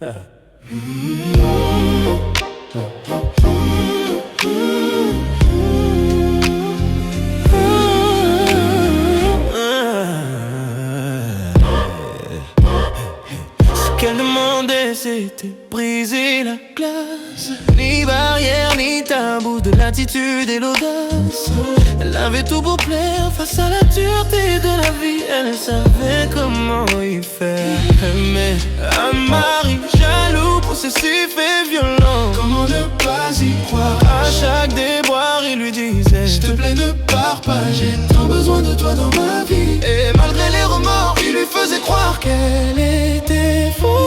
Qu'elle demandait, c'était briser la glace. Ni barrière, ni tabou, de l'attitude et l'audace. Elle avait tout pour plaire face à la dureté de la vie. Elle savait comment y faire. Mais un mari jaloux, possessif et violent, comment ne pas y croire? À chaque déboire, il lui disait: s'il te plaît, ne pars pas, j'ai tant besoin de toi dans ma vie. Et malgré les remords, il lui faisait croire qu'elle était fautive.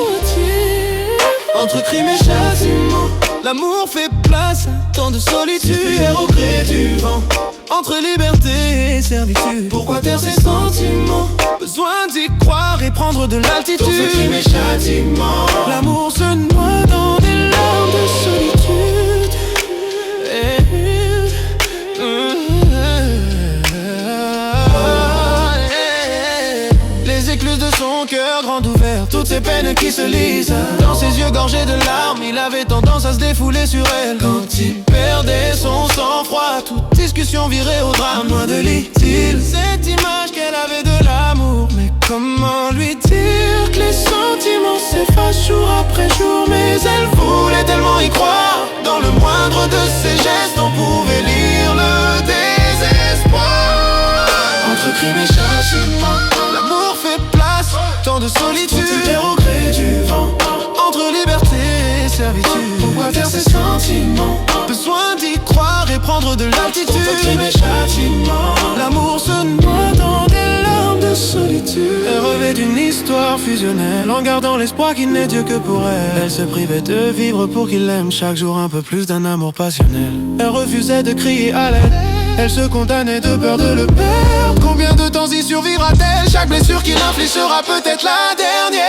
Entre crime et châtiment, l'amour fait place à tant de solitude. Au gré du vent, entre liberté et servitude. Pourquoi taire ses sentiments? Besoin d'y croire et prendre de l'altitude. Pour ce crime et châtiment, l'amour se noie dans des larmes de solitude. Les écluses de son cœur grand ouvert, toutes ces peines qui se lisent. Dans ses yeux gorgés de larmes, il avait tendance à se défouler sur elle. Quand il perdait son sang-froid, toute discussion virait au drame. Loin de l'idylle, cette image qu'elle avait de l'amour. Mais comment lui dire que les sentiments s'effacent jour après jour? Mais elle voulait tellement y croire. Dans le moindre de ses gestes, on pouvait lire le désespoir. Entre crime et châtiment, l'amour fait place, tant de solitude. Et au gré du vent, entre liberté et servitude. Pourquoi taire ses sentiments? Besoin d'y croire et prendre de l'altitude. Entre crime et châtiment, l'amour se noie dans des larmes de solitude. Elle rêvait d'une histoire fusionnelle, en gardant l'espoir qu'il n'est Dieu que pour elle. Elle se privait de vivre pour qu'il l'aime chaque jour un peu plus d'un amour passionnel. Elle refusait de crier à l'aide, elle se condamnait de peur de le perdre. Combien de temps y survivra-t-elle? Chaque blessure qu'il inflige sera peut-être la dernière.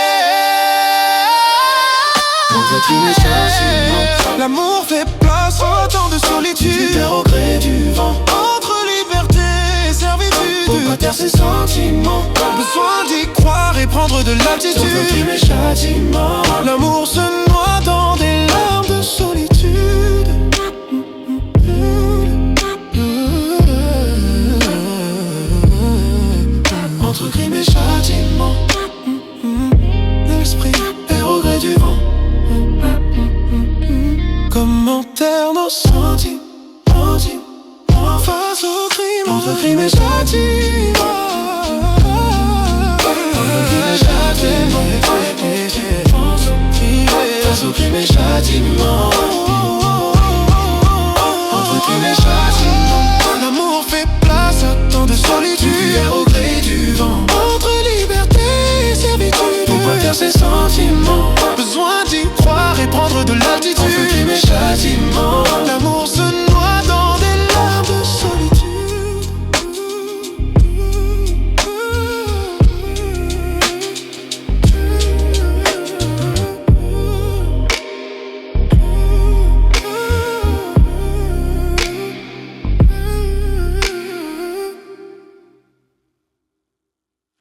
Entre crime et châtiment, l'amour fait place à tant de solitude. Au gré du vent, entre liberté et servitude. Pourquoi taire ses sentiments? Besoin d'y croire et prendre de l'altitude. Entre crime et châtiment, l'amour se noie dans des larmes de solitude. Entre crime et châtiment, l'esprit est au gré du vent. Comment taire nos sentiments face au crime? Entre crime et châtiment, entre crime et châtiment, face au crime et châtiment. Entre crime et châtiment, l'amour fait place à tant de solitude. Au gré du vent, entre liberté et servitude. Pourquoi taire ses sentiments? Besoin d'y croire et prendre de l'altitude. Entre crime et châtiment,